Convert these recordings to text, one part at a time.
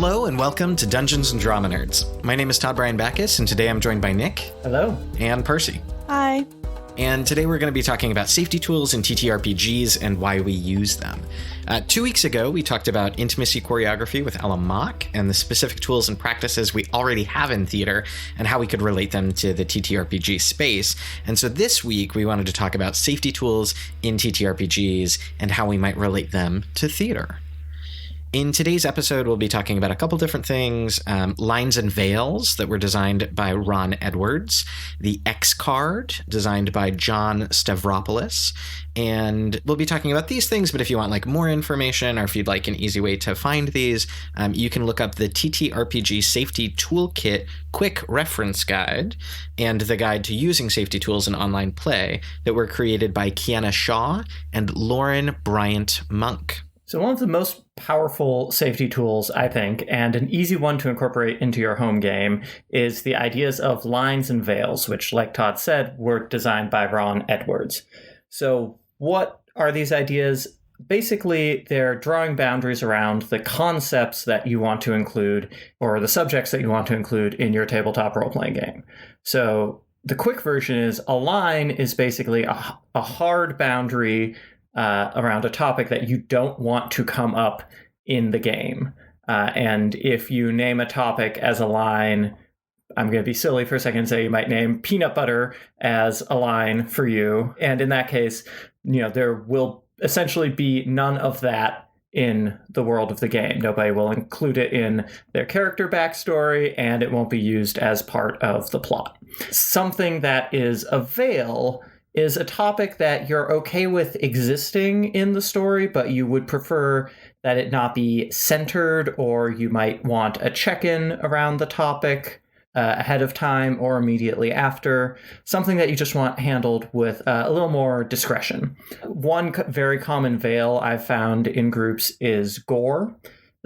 Hello and welcome to Dungeons and Drama Nerds. My name is Todd Backus, and today I'm joined by Nick. Hello. And Percy. Hi. And today we're going to be talking about safety tools in TTRPGs and why we use them. 2 weeks ago, we talked about intimacy choreography with Ella Mock and the specific tools and practices we already have in theater and how we could relate them to the TTRPG space. And so this week, we wanted to talk about safety tools in TTRPGs and how we might relate them to theater. In today's episode, we'll be talking about a couple different things, lines and veils that were designed by Ron Edwards, the X card designed by John Stavropoulos, and we'll be talking about these things, but if you want more information or if you'd like an easy way to find these, you can look up the TTRPG Safety Toolkit Quick Reference Guide and the Guide to Using Safety Tools in Online Play that were created by Kiana Shaw and Lauren Bryant Monk. So one of the most powerful safety tools, I think, and an easy one to incorporate into your home game is the ideas of lines and veils, which, like Todd said, were designed by Ron Edwards. So what are these ideas? Basically, they're drawing boundaries around the concepts that you want to include or the subjects that you want to include in your tabletop role-playing game. So the quick version is a line is basically a hard boundary around a topic that you don't want to come up in the game. And if you name a topic as a line, I'm going to be silly for a second and say you might name peanut butter as a line for you. And in that case, there will essentially be none of that in the world of the game. Nobody will include it in their character backstory, and it won't be used as part of the plot. Something that is a veil is a topic that you're okay with existing in the story, but you would prefer that it not be centered, or you might want a check-in around the topic ahead of time or immediately after, something that you just want handled with a little more discretion. One very common veil I've found in groups is gore.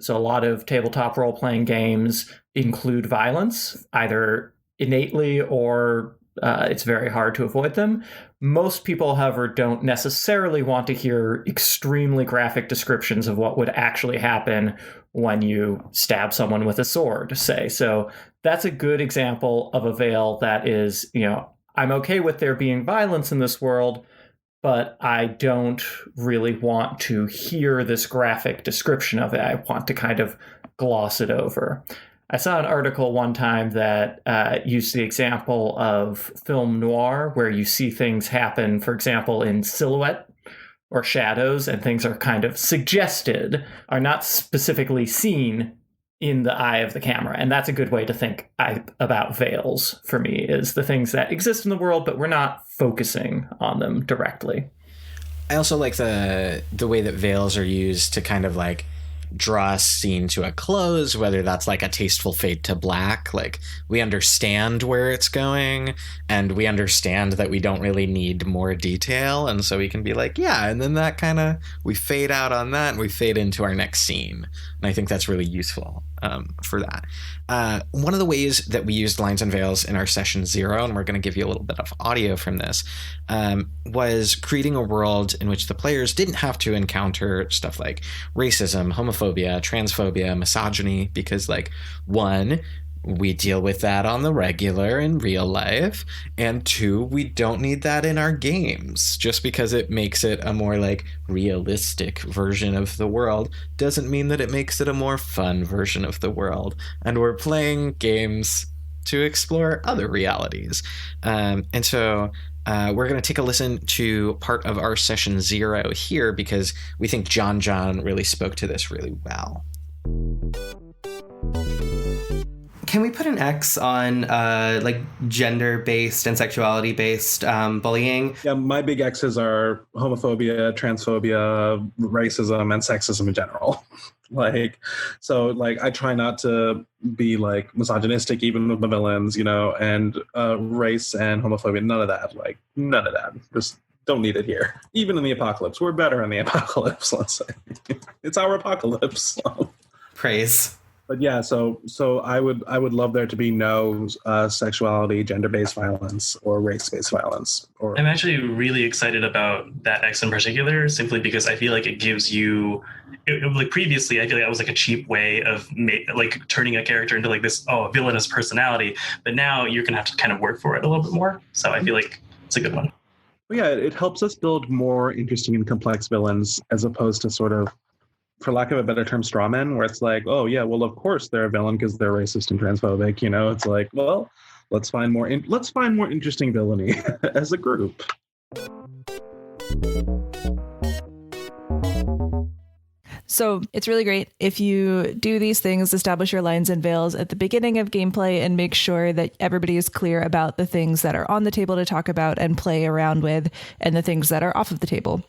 So a lot of tabletop role-playing games include violence, either innately or it's very hard to avoid them. Most people, however, don't necessarily want to hear extremely graphic descriptions of what would actually happen when you stab someone with a sword, say. So that's a good example of a veil that is, I'm okay with there being violence in this world, but I don't really want to hear this graphic description of it. I want to kind of gloss it over. I saw an article one time that used the example of film noir, where you see things happen, for example, in silhouette or shadows, and things are kind of suggested, are not specifically seen in the eye of the camera. And that's a good way to think about veils for me, is the things that exist in the world, but we're not focusing on them directly. I also like the way that veils are used to kind of draw a scene to a close, whether that's a tasteful fade to black. We understand where it's going, and we understand that we don't really need more detail, and so we can be yeah, and then that kind of, we fade out on that and we fade into our next scene. And I think that's really useful for that. One of the ways that we used lines and veils in our session 0, and we're going to give you a little bit of audio from this, was creating a world in which the players didn't have to encounter stuff like racism, homophobia, transphobia, misogyny, because one, we deal with that on the regular in real life, and 2, we don't need that in our games. Just because it makes it a more realistic version of the world doesn't mean that it makes it a more fun version of the world. And we're playing games to explore other realities. And so we're going to take a listen to part of our session 0 here, because we think JonJon really spoke to this really well. Can we put an X on gender-based and sexuality-based bullying? Yeah, my big X's are homophobia, transphobia, racism, and sexism in general. I try not to be misogynistic even with the villains, and race and homophobia, none of that. None of that. Just don't need it here. Even in the apocalypse. We're better in the apocalypse, let's say. It's our apocalypse. So. Praise. But yeah, so I would love there to be no sexuality, gender-based violence, or race-based violence. Or I'm actually really excited about that X in particular, simply because I feel like it gives you, like previously, I feel like that was like a cheap way of like turning a character into like this villainous personality, but now you're gonna have to kind of work for it a little bit more. So I feel like it's a good one. But yeah, it helps us build more interesting and complex villains as opposed to sort of, for lack of a better term, straw men, where it's like, oh yeah, well of course they're a villain because they're racist and transphobic. You know, it's like, well, let's find more interesting villainy as a group. So it's really great if you do these things, establish your lines and veils at the beginning of gameplay and make sure that everybody is clear about the things that are on the table to talk about and play around with and the things that are off of the table.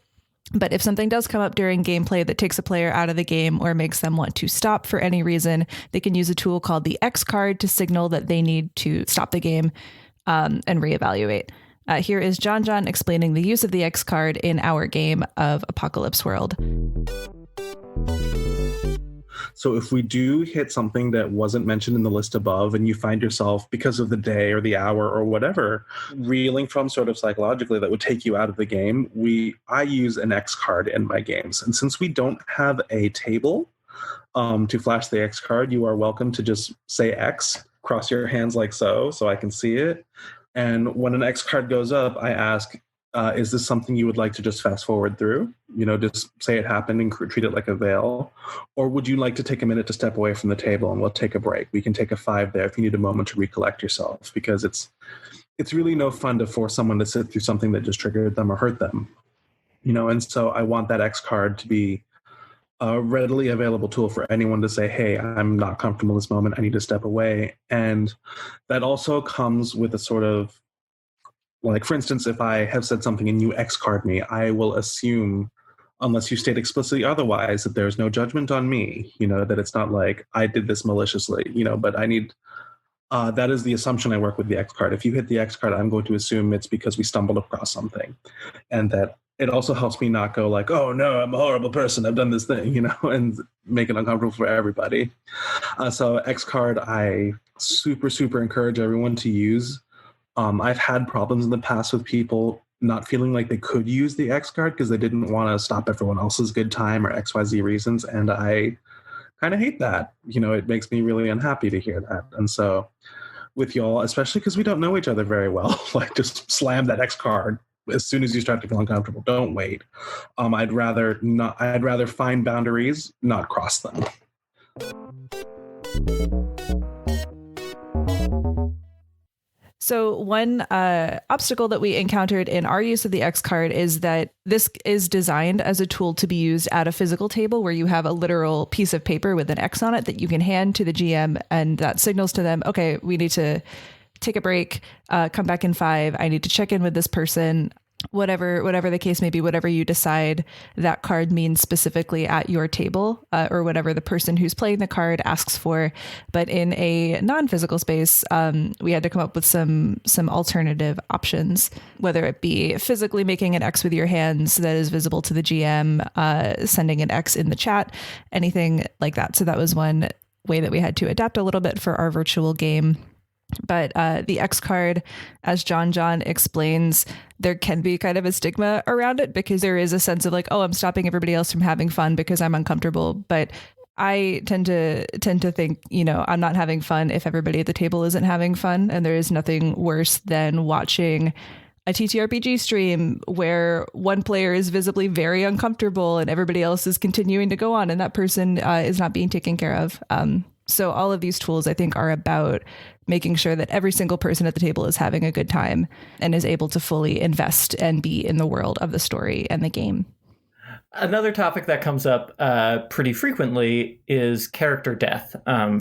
But if something does come up during gameplay that takes a player out of the game or makes them want to stop for any reason, they can use a tool called the X card to signal that they need to stop the game and reevaluate. Here is JonJon explaining the use of the X card in our game of Apocalypse World. So if we do hit something that wasn't mentioned in the list above and you find yourself, because of the day or the hour or whatever, reeling from sort of psychologically that would take you out of the game, I use an X card in my games. And since we don't have a table to flash the X card, you are welcome to just say X, cross your hands like so I can see it. And when an X card goes up, I ask, is this something you would like to just fast forward through? You know, just say it happened and treat it like a veil. Or would you like to take a minute to step away from the table and we'll take a break? We can take a 5 there if you need a moment to recollect yourself, because it's really no fun to force someone to sit through something that just triggered them or hurt them. You know, and so I want that X card to be a readily available tool for anyone to say, hey, I'm not comfortable in this moment. I need to step away. And that also comes with a sort of, like, for instance, if I have said something and you X card me, I will assume, unless you state explicitly otherwise, that there's no judgment on me, you know, that it's not like I did this maliciously, you know, but I need, that is the assumption I work with the X card. If you hit the X card, I'm going to assume it's because we stumbled across something. And that it also helps me not go like, oh no, I'm a horrible person, I've done this thing, you know, and make it uncomfortable for everybody. So X card, I super encourage everyone to use. I've had problems in the past with people not feeling like they could use the X card because they didn't want to stop everyone else's good time or XYZ reasons. And I kind of hate that. You know, it makes me really unhappy to hear that. And so with y'all, especially because we don't know each other very well, like just slam that X card as soon as you start to feel uncomfortable. Don't wait. I'd rather find boundaries, not cross them. So one obstacle that we encountered in our use of the X card is that this is designed as a tool to be used at a physical table where you have a literal piece of paper with an X on it that you can hand to the GM, and that signals to them, okay, we need to take a break, come back in 5. I need to check in with this person. Whatever the case may be, whatever you decide that card means specifically at your table, or whatever the person who's playing the card asks for. But in a non-physical space, we had to come up with some alternative options, whether it be physically making an X with your hands that is visible to the GM, sending an X in the chat, anything like that. So that was one way that we had to adapt a little bit for our virtual game. But the X card, as JonJon explains, there can be kind of a stigma around it because there is a sense of like, oh, I'm stopping everybody else from having fun because I'm uncomfortable. But I tend to think, you know, I'm not having fun if everybody at the table isn't having fun. And there is nothing worse than watching a TTRPG stream where one player is visibly very uncomfortable and everybody else is continuing to go on and that person is not being taken care of. So all of these tools, I think, are about making sure that every single person at the table is having a good time and is able to fully invest and be in the world of the story and the game. Another topic that comes up pretty frequently is character death.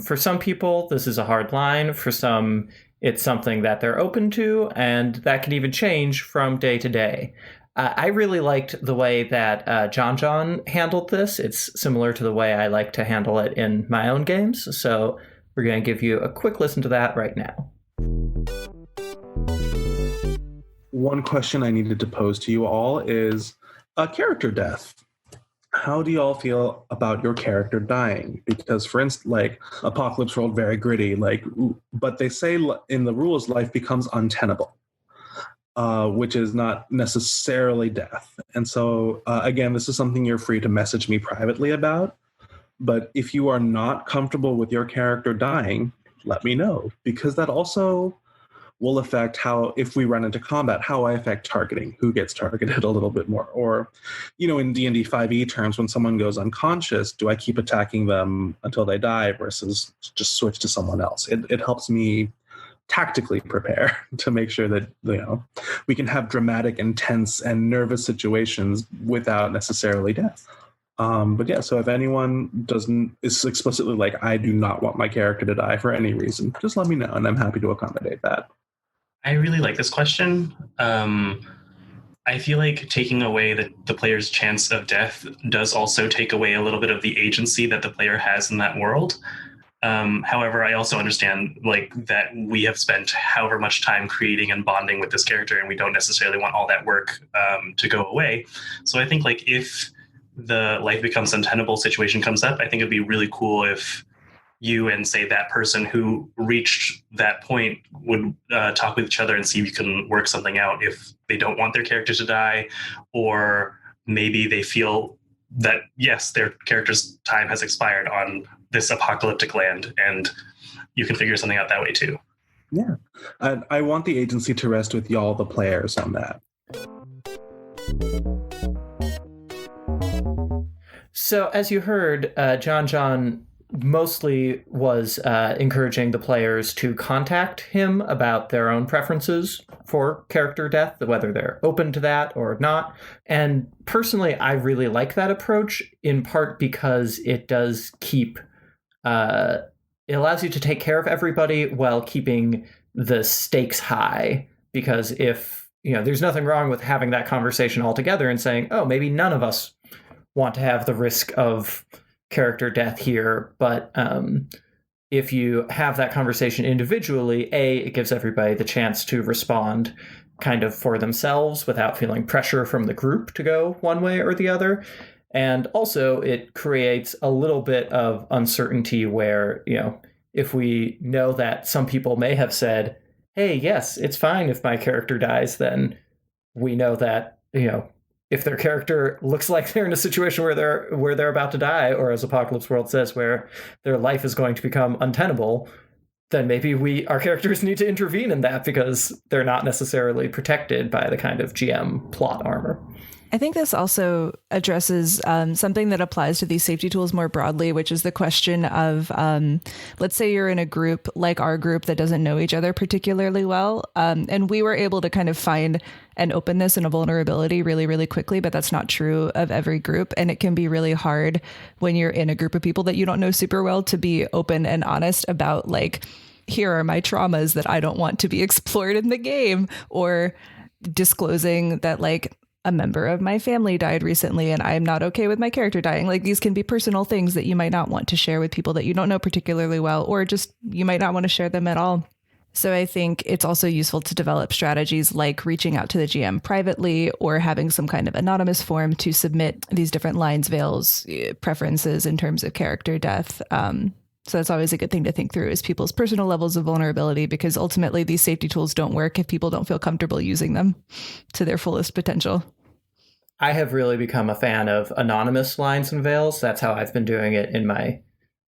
For some people, this is a hard line. For some, it's something that they're open to, and that can even change from day to day. I really liked the way that JonJon handled this. It's similar to the way I like to handle it in my own games. So we're going to give you a quick listen to that right now. One question I needed to pose to you all is character death. how do y'all feel about your character dying? Because, for instance, like Apocalypse World, very gritty, like, but they say in the rules life becomes untenable, which is not necessarily death. And so, again, this is something you're free to message me privately about. But if you are not comfortable with your character dying, let me know, because that also will affect how, if we run into combat, how I affect targeting, who gets targeted a little bit more. Or, in D&D 5e terms, when someone goes unconscious, do I keep attacking them until they die versus just switch to someone else? It helps me tactically prepare to make sure that, we can have dramatic, intense, and nervous situations without necessarily death. But yeah, so if anyone is explicitly like, I do not want my character to die for any reason, just let me know, and I'm happy to accommodate that. I really like this question. I feel like taking away the player's chance of death does also take away a little bit of the agency that the player has in that world. However, I also understand that we have spent however much time creating and bonding with this character, and we don't necessarily want all that work to go away. So I think if the life becomes untenable situation comes up, I think it'd be really cool if you and, say, that person who reached that point would talk with each other and see if you can work something out if they don't want their character to die, or maybe they feel that, yes, their character's time has expired on this apocalyptic land, and you can figure something out that way too. Yeah. I want the agency to rest with y'all, the players, on that. So as you heard, JonJon mostly was encouraging the players to contact him about their own preferences for character death, whether they're open to that or not. And personally, I really like that approach, in part because it does keep... it allows you to take care of everybody while keeping the stakes high. Because if, there's nothing wrong with having that conversation all together and saying, oh, maybe none of us want to have the risk of character death here, but if you have that conversation individually, it gives everybody the chance to respond kind of for themselves without feeling pressure from the group to go one way or the other. And also it creates a little bit of uncertainty where, if we know that some people may have said, hey, yes, it's fine if my character dies, then we know that, if their character looks like they're in a situation where they're about to die, or as Apocalypse World says, where their life is going to become untenable, then maybe our characters need to intervene in that because they're not necessarily protected by the kind of GM plot armor. I think this also addresses something that applies to these safety tools more broadly, which is the question of, let's say you're in a group like our group that doesn't know each other particularly well. And we were able to kind of find an openness and a vulnerability really, really quickly, but that's not true of every group. And it can be really hard when you're in a group of people that you don't know super well to be open and honest about, here are my traumas that I don't want to be explored in the game, or disclosing that, a member of my family died recently and I'm not okay with my character dying. These can be personal things that you might not want to share with people that you don't know particularly well, or just you might not want to share them at all. So I think it's also useful to develop strategies like reaching out to the GM privately, or having some kind of anonymous form to submit these different lines, veils, preferences in terms of character death. So that's always a good thing to think through, is people's personal levels of vulnerability, because ultimately these safety tools don't work if people don't feel comfortable using them to their fullest potential. I have really become a fan of anonymous lines and veils. That's how I've been doing it in my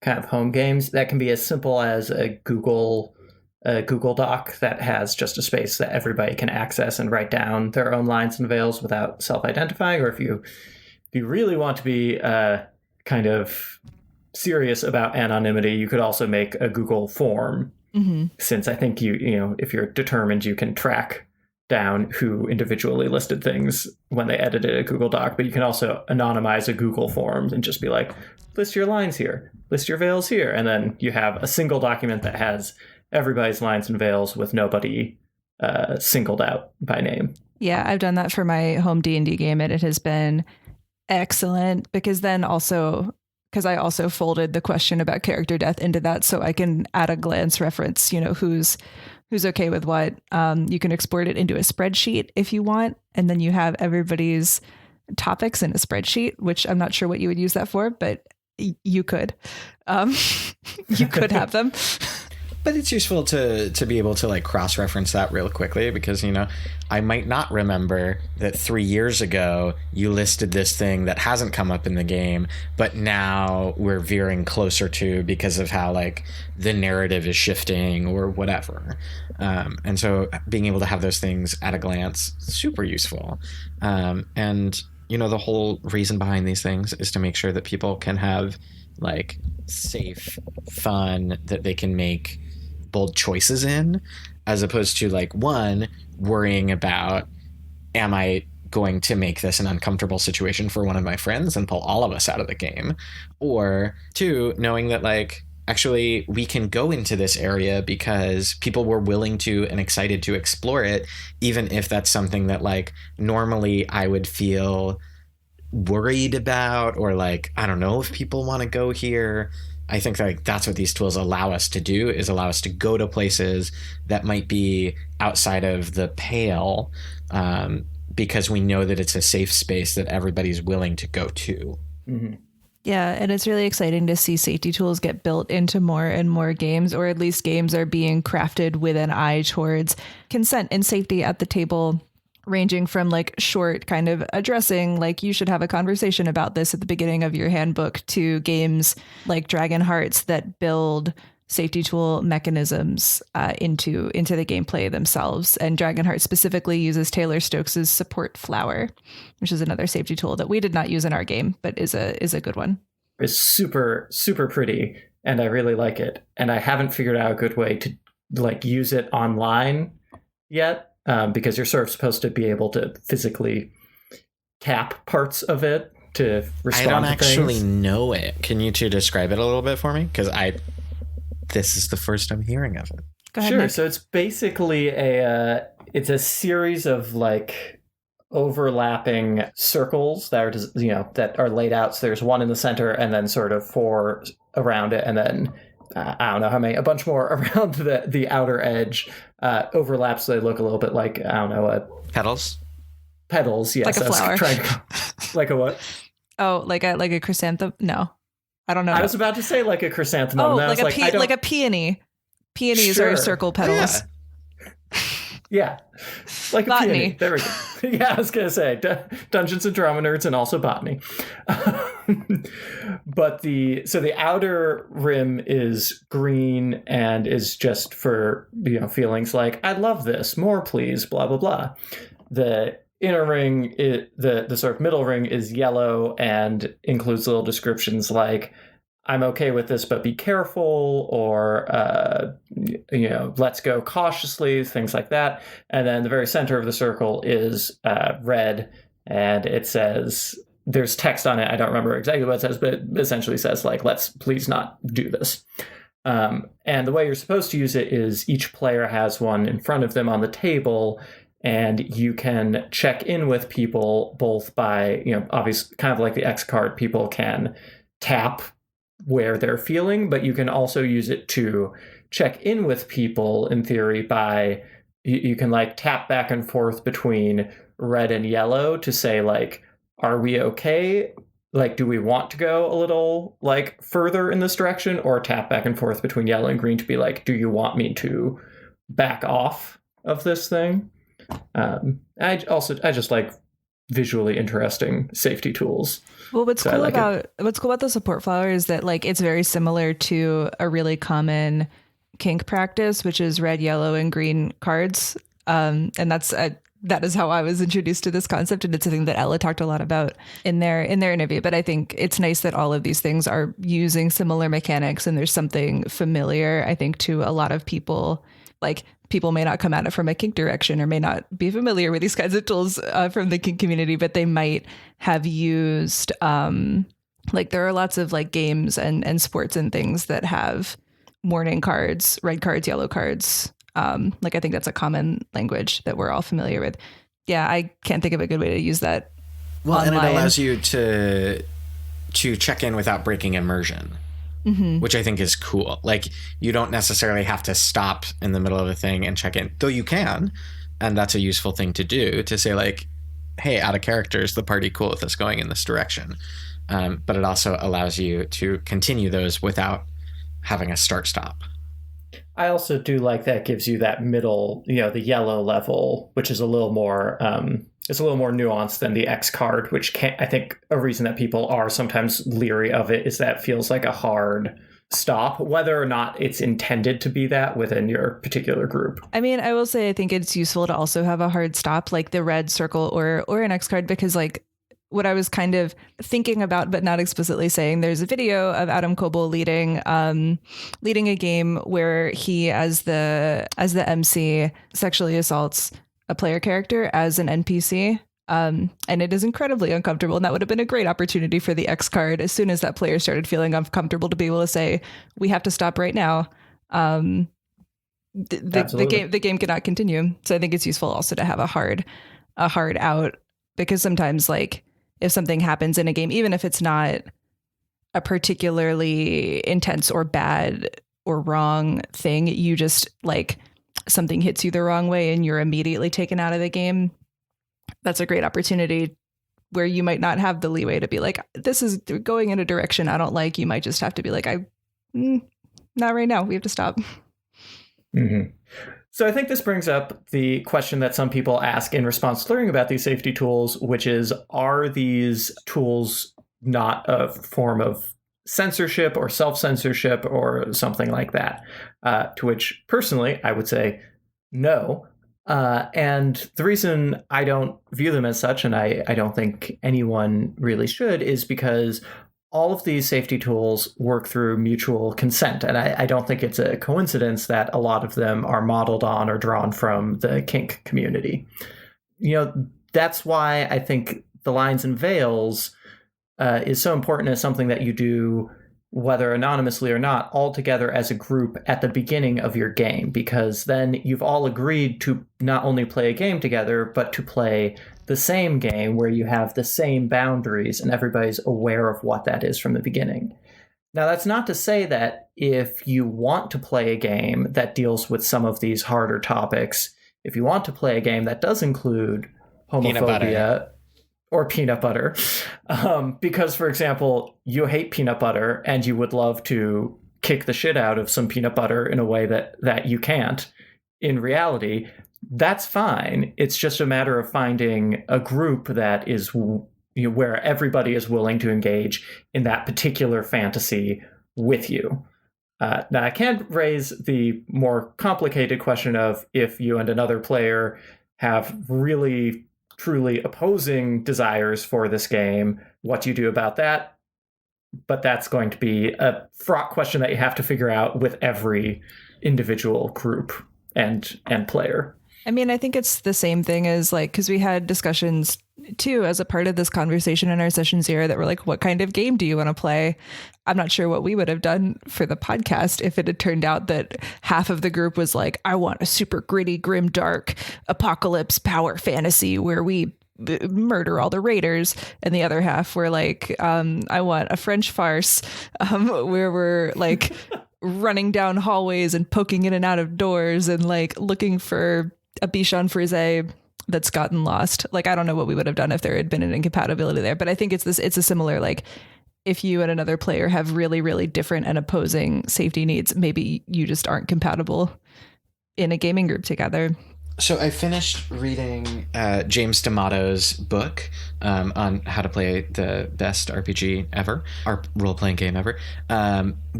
kind of home games. That can be as simple as a Google Doc that has just a space that everybody can access and write down their own lines and veils without self-identifying. Or if you really want to be kind of serious about anonymity, you could also make a Google form, since I think if you're determined, you can track down who individually listed things when they edited a Google Doc. But you can also anonymize a Google form and just be like, list your lines here, list your veils here, and then you have a single document that has everybody's lines and veils with nobody singled out by name. Yeah, I've done that for my home D&D game, and it has been excellent, because I also folded the question about character death into that, so I can at a glance reference, who's okay with what. You can export it into a spreadsheet if you want, and then you have everybody's topics in a spreadsheet, which I'm not sure what you would use that for, but you could. You could have them. But it's useful to be able to like cross-reference that real quickly because, you know, I might not remember that 3 years ago you listed this thing that hasn't come up in the game, but now we're veering closer to because of how like the narrative is shifting or whatever. And so being able to have those things at a glance, super useful. And, you know, the whole reason behind these things is to make sure that people can have like safe fun that they can make bold choices in, as opposed to like one, worrying about, am I going to make this an uncomfortable situation for one of my friends and pull all of us out of the game? Or two, knowing that like, actually we can go into this area because people were willing to and excited to explore it, even if that's something that like normally I would feel worried about, or like, I don't know if people want to go here. I think like that's what these tools allow us to do, is allow us to go to places that might be outside of the pale, because we know that it's a safe space that everybody's willing to go to. Mm-hmm. Yeah, and it's really exciting to see safety tools get built into more and more games, or at least games are being crafted with an eye towards consent and safety at the table, ranging from like short kind of addressing, like you should have a conversation about this at the beginning of your handbook, to games like Dragon Hearts that build safety tool mechanisms into the gameplay themselves. And Dragon Heart specifically uses Taylor Stokes's support flower, which is another safety tool that we did not use in our game, but is a good one. It's super, super pretty, and I really like it. And I haven't figured out a good way to like use it online yet. Because you're sort of supposed to be able to physically tap parts of it to respond to things. I don't actually know it. Can you two describe it a little bit for me? Because this is the first I'm hearing of it. Go ahead, sure. Nick. So it's basically it's a series of like overlapping circles that are, you know, that are laid out. So there's one in the center and then sort of 4 around it, and then I don't know how many, a bunch more around the outer edge, overlaps. So they look a little bit like, I don't know, petals. Petals, yes. Like a flower. Like a what? Oh, like a chrysanthemum? No, I don't know. I was about to say like a chrysanthemum. Oh, like a peony. Peonies are circle petals. Yeah. Like botany. A peony. There we go. Yeah, I was going to say Dungeons and Drama nerds and also botany. But the outer rim is green and is just for, you know, feelings like, I love this, more please, blah, blah, blah. The inner ring, the sort of middle ring is yellow and includes little descriptions like, I'm okay with this, but be careful, or, you know, let's go cautiously, things like that. And then the very center of the circle is red, and it says, there's text on it. I don't remember exactly what it says, but it essentially says, like, let's please not do this. And the way you're supposed to use it is each player has one in front of them on the table, and you can check in with people both by, you know, obviously kind of like the X card, people can tap where they're feeling, but you can also use it to check in with people in theory by, you can like tap back and forth between red and yellow to say like, are we okay? Like, do we want to go a little like further in this direction, or tap back and forth between yellow and green to be like, do you want me to back off of this thing? I just like visually interesting safety tools. Well, what's cool about the support flower is that like it's very similar to a really common kink practice, which is red, yellow, and green cards. And that is how I was introduced to this concept, and it's a thing that Ella talked a lot about in their interview. But I think it's nice that all of these things are using similar mechanics, and there's something familiar, I think, to a lot of people. Like, people may not come at it from a kink direction or may not be familiar with these kinds of tools from the kink community, but they might have used, like, there are lots of like games and sports and things that have warning cards, red cards, yellow cards. Like, I think that's a common language that we're all familiar with. Yeah, I can't think of a good way to use that. Well, online. And it allows you to check in without breaking immersion. Mm-hmm. Which I think is cool. Like, you don't necessarily have to stop in the middle of a thing and check in, though you can. And that's a useful thing to do, to say like, hey, out of character, is the party cool with us going in this direction? But it also allows you to continue those without having a start-stop. I also do like that gives you that middle, the yellow level, which is a little more, it's a little more nuanced than the X card, which I think a reason that people are sometimes leery of it is that it feels like a hard stop, whether or not it's intended to be that within your particular group. I mean, I will say I think it's useful to also have a hard stop, like the red circle or an X card, because like what I was kind of thinking about, but not explicitly saying, there's a video of Adam Koebel leading a game where he, as the MC, sexually assaults a player character as an NPC. And it is incredibly uncomfortable. And that would have been a great opportunity for the X card as soon as that player started feeling uncomfortable to be able to say, we have to stop right now. The game cannot continue. So I think it's useful also to have a hard out, because sometimes like if something happens in a game, even if it's not a particularly intense or bad or wrong thing, you just like something hits you the wrong way and you're immediately taken out of the game. That's a great opportunity where you might not have the leeway to be like, this is going in a direction I don't like. You might just have to be like, not right now. We have to stop. Mm-hmm. So I think this brings up the question that some people ask in response to learning about these safety tools, which is, are these tools not a form of censorship or self-censorship or something like that? To which, personally, I would say no. And the reason I don't view them as such, and I don't think anyone really should, is because all of these safety tools work through mutual consent. And I don't think it's a coincidence that a lot of them are modeled on or drawn from the kink community. That's why I think the lines and veils is so important as something that you do, whether anonymously or not, all together as a group at the beginning of your game, because then you've all agreed to not only play a game together, but to play the same game where you have the same boundaries and everybody's aware of what that is from the beginning. Now, that's not to say that if you want to play a game that deals with some of these harder topics, if you want to play a game that does include homophobia or peanut butter, because, for example, you hate peanut butter and you would love to kick the shit out of some peanut butter in a way that you can't in reality, that's fine. It's just a matter of finding a group that is where everybody is willing to engage in that particular fantasy with you. Now, I can't raise the more complicated question of if you and another player have really, truly opposing desires for this game, what do you do about that? But that's going to be a fraught question that you have to figure out with every individual group and player. I mean, I think it's the same thing as like, because we had discussions too as a part of this conversation in our session 0 that were like, what kind of game do you want to play? I'm not sure what we would have done for the podcast if it had turned out that half of the group was like, I want a super gritty, grim, dark apocalypse power fantasy where we murder all the raiders, and the other half were like, I want a French farce where we're like running down hallways and poking in and out of doors and like looking for a Bichon Frise that's gotten lost. Like, I don't know what we would have done if there had been an incompatibility there, but I think it's a similar, like, if you and another player have really, really different and opposing safety needs, maybe you just aren't compatible in a gaming group together. So I finished reading James D'Amato's book on how to play the best RPG ever, our role-playing game ever,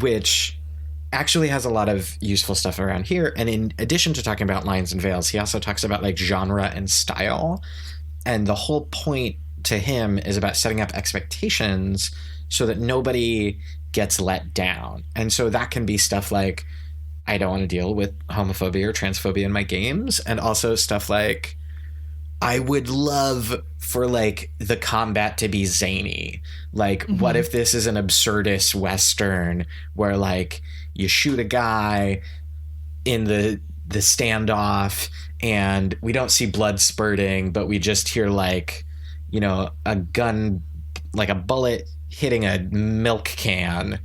which actually has a lot of useful stuff around here. And in addition to talking about lines and veils, he also talks about like genre and style. And the whole point to him is about setting up expectations so that nobody gets let down. And so that can be stuff like, I don't want to deal with homophobia or transphobia in my games. And also stuff like, I would love for like the combat to be zany. Like, what if this is an absurdist Western where like you shoot a guy in the standoff and we don't see blood spurting, but we just hear like, a gun, like a bullet hitting a milk can,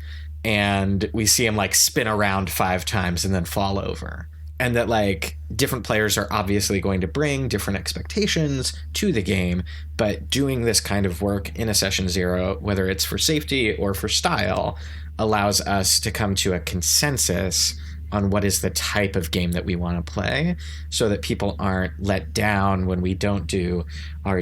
and we see him like spin around 5 times and then fall over. and that like different players are obviously going to bring different expectations to the game, but doing this kind of work in a session 0, whether it's for safety or for style, allows us to come to a consensus on what is the type of game that we want to play, so that people aren't let down when we don't do our,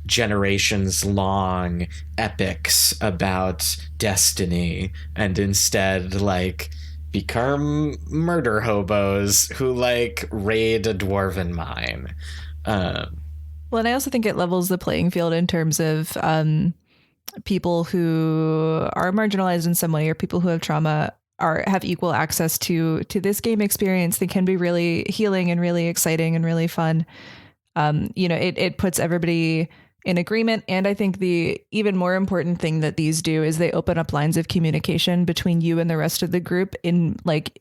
generations long epics about destiny, and instead like become murder hobos who like raid a dwarven mine. Well, and I also think it levels the playing field in terms of people who are marginalized in some way, or people who have trauma have equal access to this game experience that can be really healing and really exciting and really fun. It puts everybody in agreement. And I think the even more important thing that these do is they open up lines of communication between you and the rest of the group. In like,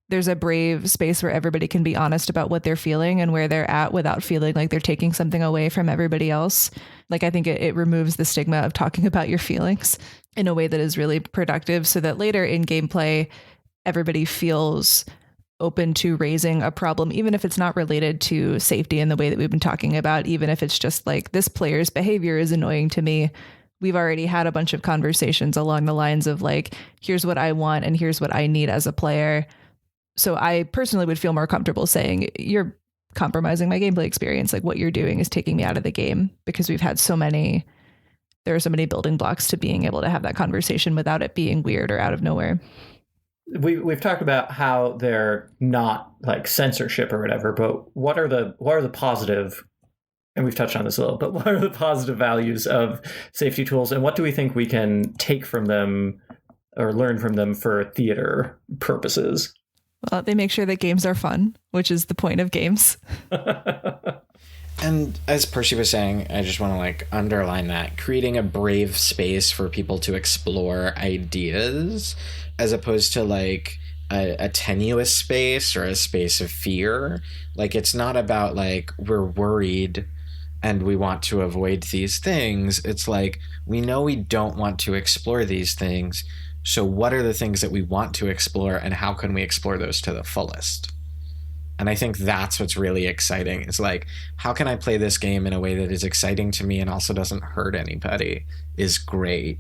there's a brave space where everybody can be honest about what they're feeling and where they're at without feeling like they're taking something away from everybody else. Like, I think it removes the stigma of talking about your feelings in a way that is really productive, so that later in gameplay, everybody feels open to raising a problem, even if it's not related to safety in the way that we've been talking about, even if it's just like, this player's behavior is annoying to me. We've already had a bunch of conversations along the lines of like, here's what I want and here's what I need as a player. So I personally would feel more comfortable saying, you're compromising my gameplay experience. Like, what you're doing is taking me out of the game, because there are so many building blocks to being able to have that conversation without it being weird or out of nowhere. We've talked about how they're not like censorship or whatever, but what are the positive, and we've touched on this a little, but what are the positive values of safety tools, and what do we think we can take from them or learn from them for theater purposes? Well, they make sure that games are fun, which is the point of games. And as Percy was saying, I just want to like underline that creating a brave space for people to explore ideas, as opposed to like a tenuous space or a space of fear. Like, it's not about like, we're worried and we want to avoid these things. It's like, we know we don't want to explore these things. So what are the things that we want to explore, and how can we explore those to the fullest? And I think that's what's really exciting. Is like, how can I play this game in a way that is exciting to me and also doesn't hurt anybody is great.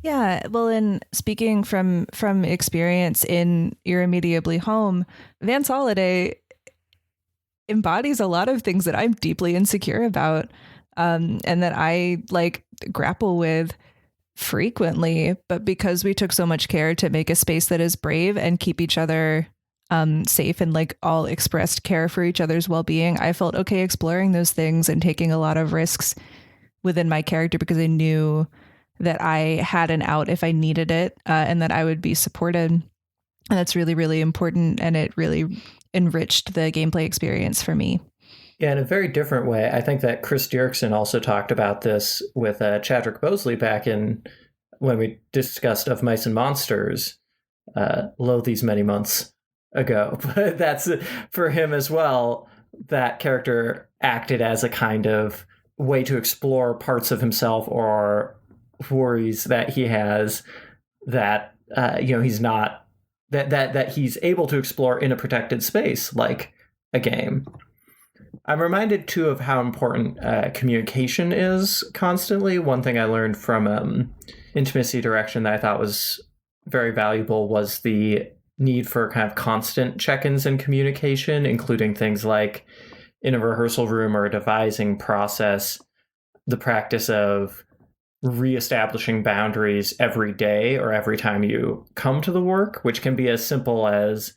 Yeah, well, and speaking from experience in Irremediably Home, Vance Holliday embodies a lot of things that I'm deeply insecure about, and that I like grapple with frequently. But because we took so much care to make a space that is brave and keep each other safe and like all expressed care for each other's well-being, I felt okay exploring those things and taking a lot of risks within my character, because I knew that I had an out if I needed it, and that I would be supported. And that's really, really important. And it really enriched the gameplay experience for me. Yeah, in a very different way. I think that Chris Dierksen also talked about this with Chadwick Boseman back in when we discussed Of Mice and Monsters, these many months ago. But that's for him as well. That character acted as a kind of way to explore parts of himself or worries that he has that he's not that he's able to explore in a protected space like a game. I'm reminded too of how important communication is constantly. One thing I learned from intimacy direction that I thought was very valuable was the need for kind of constant check-ins and communication, including things like in a rehearsal room or a devising process, the practice of reestablishing boundaries every day or every time you come to the work, which can be as simple as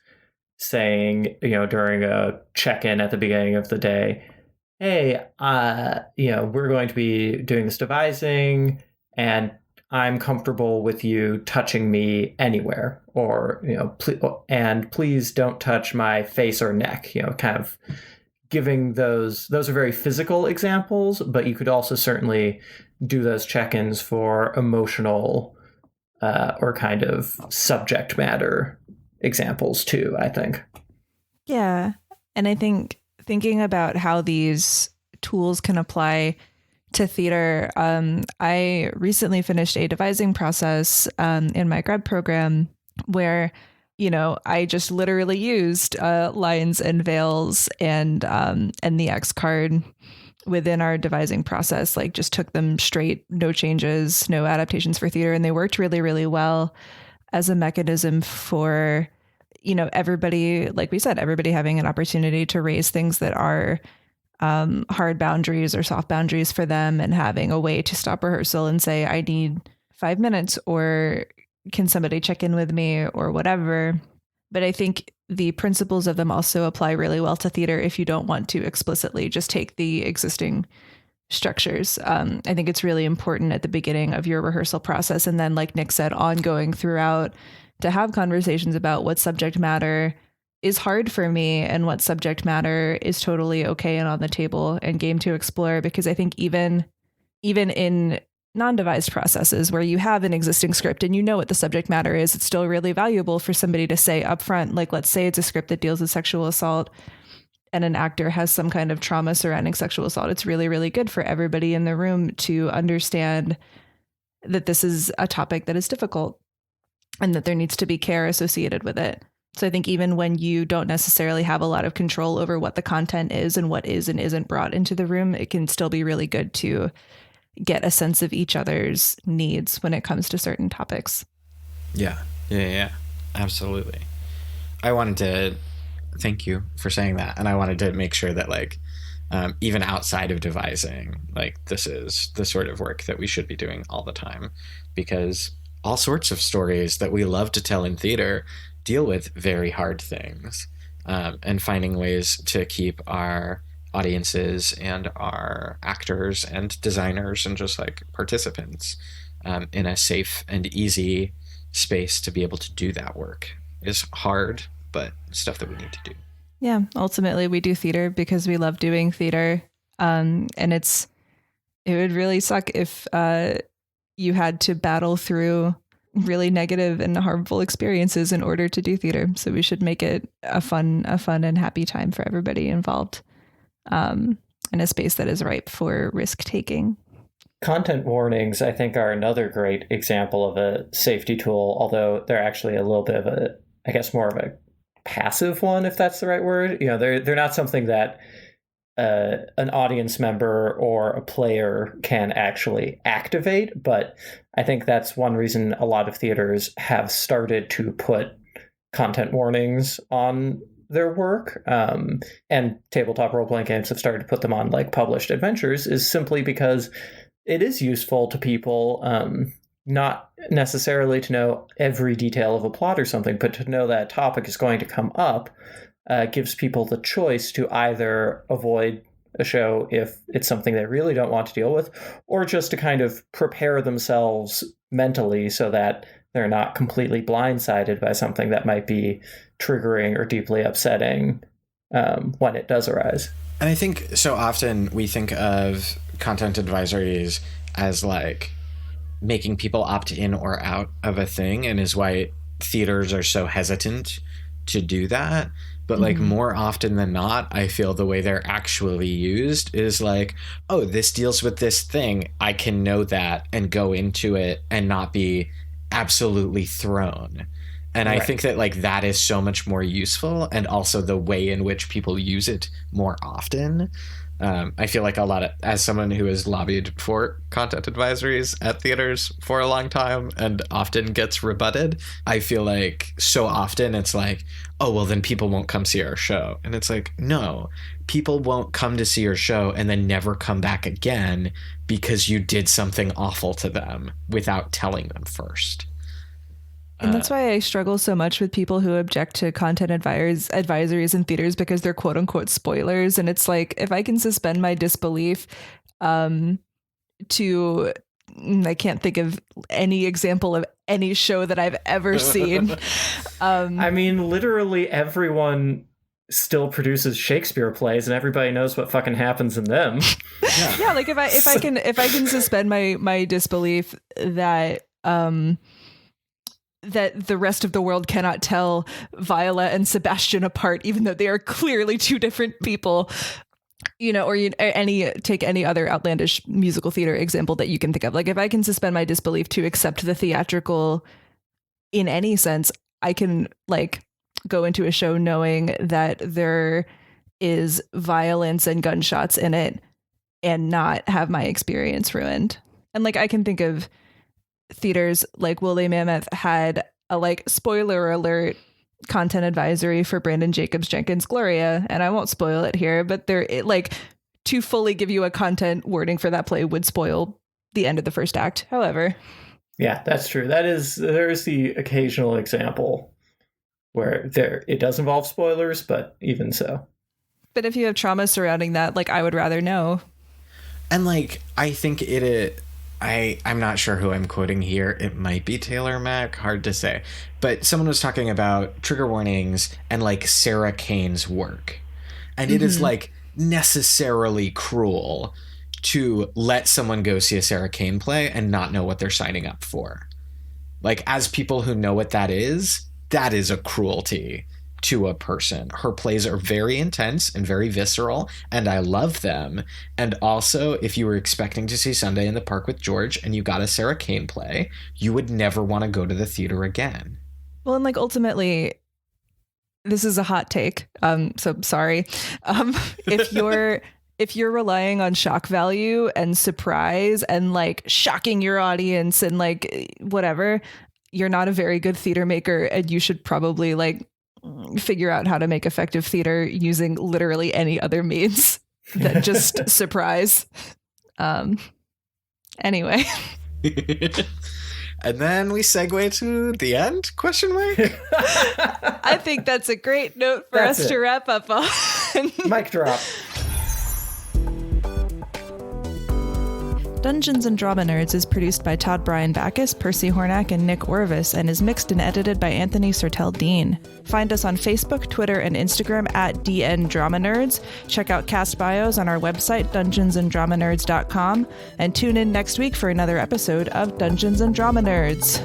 saying, during a check-in at the beginning of the day, hey, we're going to be doing this devising and I'm comfortable with you touching me anywhere, or, please don't touch my face or neck, kind of giving those are very physical examples, but you could also certainly do those check-ins for emotional or kind of subject matter examples too, I think. Yeah. And I think thinking about how these tools can apply to theater, I recently finished a devising process in my grad program where, I just literally used lines and veils and the X card within our devising process, like just took them straight, no changes, no adaptations for theater. And they worked really, really well as a mechanism for, everybody, like we said, everybody having an opportunity to raise things that are hard boundaries or soft boundaries for them, and having a way to stop rehearsal and say, I need 5 minutes, or can somebody check in with me, or whatever. But I think the principles of them also apply really well to theater if you don't want to explicitly just take the existing structures. I think it's really important at the beginning of your rehearsal process, and then, like Nick said, ongoing throughout, to have conversations about what subject matter is hard for me and what subject matter is totally okay and on the table and game to explore. Because I think even in non-devised processes where you have an existing script and what the subject matter is, it's still really valuable for somebody to say upfront, like, let's say it's a script that deals with sexual assault and an actor has some kind of trauma surrounding sexual assault. It's really, really good for everybody in the room to understand that this is a topic that is difficult and that there needs to be care associated with it. So I think even when you don't necessarily have a lot of control over what the content is and what is and isn't brought into the room, it can still be really good to get a sense of each other's needs when it comes to certain topics. Yeah, absolutely. I wanted to thank you for saying that, and I wanted to make sure that, like, even outside of devising, like, this is the sort of work that we should be doing all the time, because all sorts of stories that we love to tell in theater deal with very hard things, and finding ways to keep our audiences and our actors and designers and just like participants in a safe and easy space to be able to do that work is hard, but stuff that we need to do. Yeah, ultimately we do theater because we love doing theater, and it would really suck if you had to battle through really negative and harmful experiences in order to do theater. So we should make it a fun and happy time for everybody involved, in a space that is ripe for risk taking. Content warnings, I think, are another great example of a safety tool, although they're actually a little bit of a, I guess, more of a passive one, if that's the right word. They're not something that an audience member or a player can actually activate, but I think that's one reason a lot of theaters have started to put content warnings on their work, and tabletop role-playing games have started to put them on like published adventures, is simply because it is useful to people, not necessarily to know every detail of a plot or something, but to know that topic is going to come up. Gives people the choice to either avoid a show if it's something they really don't want to deal with, or just to kind of prepare themselves mentally so that they're not completely blindsided by something that might be triggering or deeply upsetting when it does arise. And I think so often we think of content advisories as like making people opt in or out of a thing, and is why theaters are so hesitant to do that. But like more often than not, I feel the way they're actually used is like, oh, this deals with this thing. I can know that and go into it and not be absolutely thrown. And right. I think that like that is so much more useful, and also the way in which people use it more often. I feel like a lot of, as someone who has lobbied for content advisories at theaters for a long time and often gets rebutted, I feel like so often it's like, oh, well, then people won't come see our show. And it's like, no, people won't come to see your show and then never come back again because you did something awful to them without telling them first. And that's why I struggle so much with people who object to content advisories in theaters because they're quote unquote spoilers. And it's like, if I can suspend my disbelief I can't think of any example of any show that I've ever seen. I mean, literally everyone still produces Shakespeare plays and everybody knows what fucking happens in them. Yeah, like if I can suspend my disbelief that that the rest of the world cannot tell Viola and Sebastian apart, even though they are clearly two different people, or take any other outlandish musical theater example that you can think of. Like if I can suspend my disbelief to accept the theatrical in any sense, I can like go into a show knowing that there is violence and gunshots in it and not have my experience ruined. And like I can think of theaters like Woolly Mammoth had a like spoiler alert content advisory for Brandon Jacobs Jenkins' Gloria, and I won't spoil it here, but like to fully give you a content wording for that play would spoil the end of the first act. However, yeah, that's true. There's the occasional example where it does involve spoilers, but even so. But if you have trauma surrounding that, like I would rather know. And like I think I'm not sure who I'm quoting here. It might be Taylor Mack, hard to say. But someone was talking about trigger warnings and like Sarah Kane's work. And it is like necessarily cruel to let someone go see a Sarah Kane play and not know what they're signing up for. Like, as people who know what that is a cruelty to a person. Her plays are very intense and very visceral, and I love them. And also, if you were expecting to see Sunday in the Park with George and you got a Sarah Kane play, you would never want to go to the theater again. Well, and like ultimately, this is a hot take. So sorry. If you're relying on shock value and surprise and like shocking your audience and like whatever, you're not a very good theater maker, and you should probably like figure out how to make effective theater using literally any other means than just surprise. Anyway. And then we segue to the end? Question mark? I think that's a great note for us to wrap up on. Mic drop. Dungeons and Drama Nerds is produced by Todd Brian Backus, Percy Hornak, and Nick Orvis, and is mixed and edited by Anthony Sertel Dean. Find us on Facebook, Twitter, and Instagram at DN Drama Nerds. Check out cast bios on our website, dungeonsanddramanerds.com, and tune in next week for another episode of Dungeons and Drama Nerds.